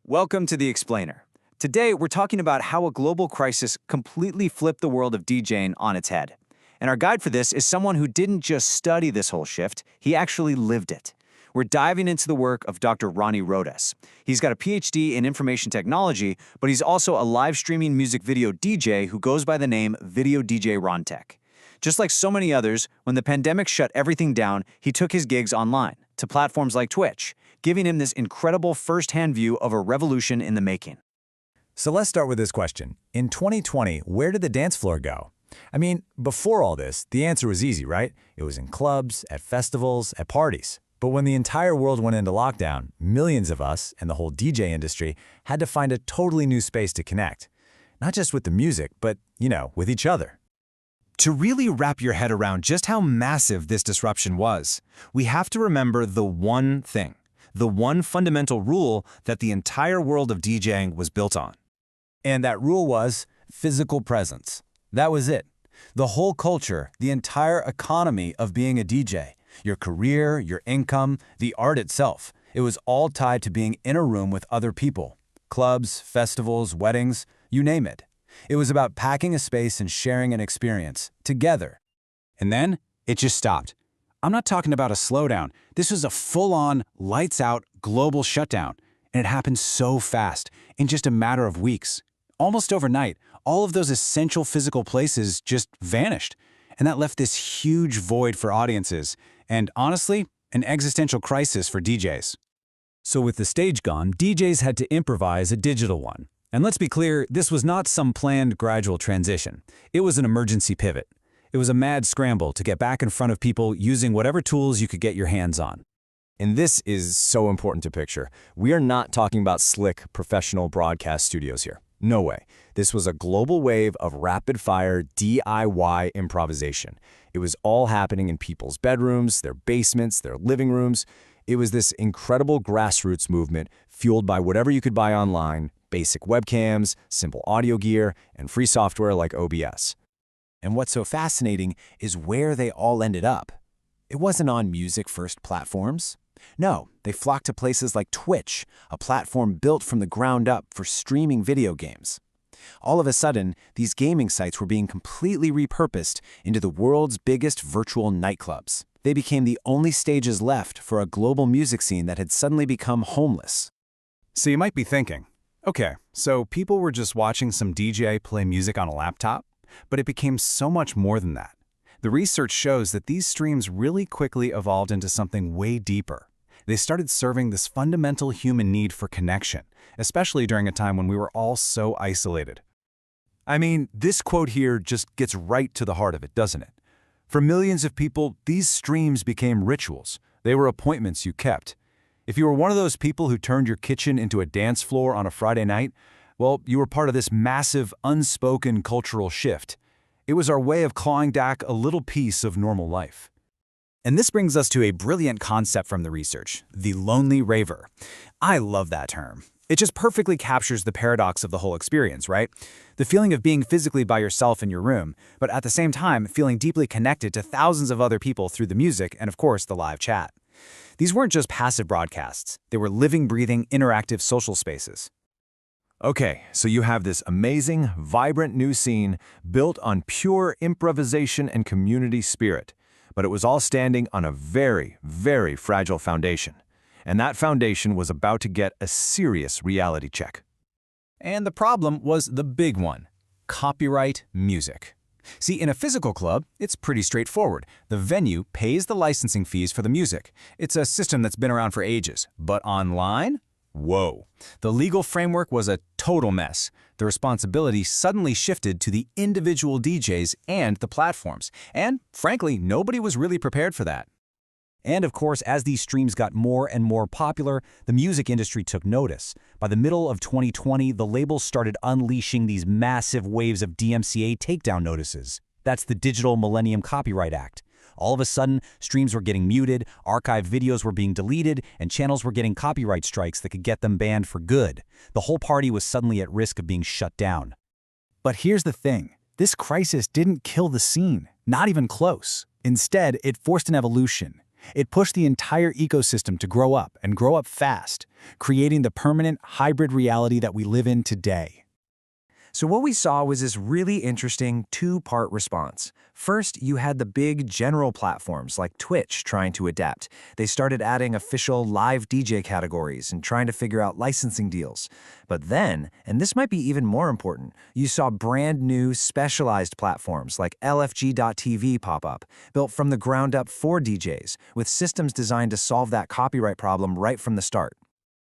Welcome to The Explainer. Today, we're talking about how a global crisis completely flipped the world of DJing on its head. And our guide for this is someone who didn't just study this whole shift, he actually lived it. We're diving into the work of Dr. Ronnie Rodas. He's got a PhD in information technology, but he's also a live streaming music video DJ who goes by the name Video DJ Rontech. Just like so many others, when the pandemic shut everything down, he took his gigs online, to platforms like Twitch, giving him this incredible first-hand view of a revolution in the making. So let's start with this question. In 2020, where did the dance floor go? I mean, before all this, the answer was easy, right? It was in clubs, at festivals, at parties. But when the entire world went into lockdown, millions of us, and the whole DJ industry, had to find a totally new space to connect. Not just with the music, but, with each other. To really wrap your head around just how massive this disruption was, we have to remember the one thing, the one fundamental rule that the entire world of DJing was built on. And that rule was physical presence. That was it. The whole culture, the entire economy of being a DJ, your career, your income, the art itself, it was all tied to being in a room with other people. Clubs, festivals, weddings, you name it. It was about packing a space and sharing an experience, together. And then, it just stopped. I'm not talking about a slowdown. This was a full-on, lights-out, global shutdown. And it happened so fast, in just a matter of weeks. Almost overnight, all of those essential physical places just vanished. And that left this huge void for audiences, and honestly, an existential crisis for DJs. So with the stage gone, DJs had to improvise a digital one. And let's be clear, this was not some planned gradual transition. It was an emergency pivot. It was a mad scramble to get back in front of people using whatever tools you could get your hands on. And this is so important to picture. We are not talking about slick, professional broadcast studios here. No way. This was a global wave of rapid-fire DIY improvisation. It was all happening in people's bedrooms, their basements, their living rooms. It was this incredible grassroots movement fueled by whatever you could buy online, basic webcams, simple audio gear, and free software like OBS. And what's so fascinating is where they all ended up. It wasn't on music-first platforms. No, they flocked to places like Twitch, a platform built from the ground up for streaming video games. All of a sudden, these gaming sites were being completely repurposed into the world's biggest virtual nightclubs. They became the only stages left for a global music scene that had suddenly become homeless. So you might be thinking, okay, so people were just watching some DJ play music on a laptop, but it became so much more than that. The research shows that these streams really quickly evolved into something way deeper. They started serving this fundamental human need for connection, especially during a time when we were all so isolated. I mean, this quote here just gets right to the heart of it, doesn't it? For millions of people, these streams became rituals. They were appointments you kept. If you were one of those people who turned your kitchen into a dance floor on a Friday night, well, you were part of this massive, unspoken cultural shift. It was our way of clawing back a little piece of normal life. And this brings us to a brilliant concept from the research, the lonely raver. I love that term. It just perfectly captures the paradox of the whole experience, right? The feeling of being physically by yourself in your room, but at the same time feeling deeply connected to thousands of other people through the music and, of course, the live chat. These weren't just passive broadcasts. They were living, breathing, interactive social spaces. Okay, so you have this amazing, vibrant new scene built on pure improvisation and community spirit. But it was all standing on a very, very fragile foundation. And that foundation was about to get a serious reality check. And the problem was the big one: copyright music. See, in a physical club, it's pretty straightforward. The venue pays the licensing fees for the music. It's a system that's been around for ages. But online? Whoa. The legal framework was a total mess. The responsibility suddenly shifted to the individual DJs and the platforms. And, frankly, nobody was really prepared for that. And of course, as these streams got more and more popular, the music industry took notice. By the middle of 2020, the labels started unleashing these massive waves of DMCA takedown notices. That's the Digital Millennium Copyright Act. All of a sudden, streams were getting muted, archived videos were being deleted, and channels were getting copyright strikes that could get them banned for good. The whole party was suddenly at risk of being shut down. But here's the thing. This crisis didn't kill the scene, not even close. Instead, it forced an evolution. It pushed the entire ecosystem to grow up and grow up fast, creating the permanent hybrid reality that we live in today. So what we saw was this really interesting two-part response. First, you had the big general platforms like Twitch trying to adapt. They started adding official live DJ categories and trying to figure out licensing deals. But then, and this might be even more important, you saw brand new specialized platforms like LFG.TV pop up, built from the ground up for DJs, with systems designed to solve that copyright problem right from the start.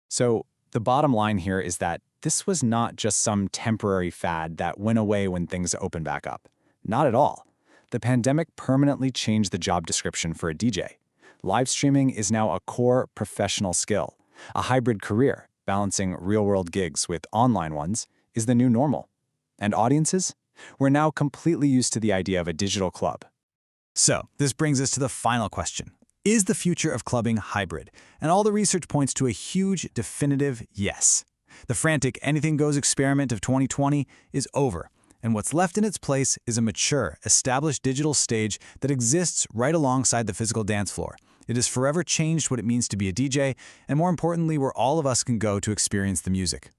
So the bottom line here is that this was not just some temporary fad that went away when things opened back up. Not at all. The pandemic permanently changed the job description for a DJ. Live streaming is now a core professional skill. A hybrid career, balancing real-world gigs with online ones, is the new normal. And audiences? We're now completely used to the idea of a digital club. So, this brings us to the final question. Is the future of clubbing hybrid? And all the research points to a huge, definitive yes. The frantic anything-goes experiment of 2020 is over, and what's left in its place is a mature, established digital stage that exists right alongside the physical dance floor. It has forever changed what it means to be a DJ, and more importantly, where all of us can go to experience the music.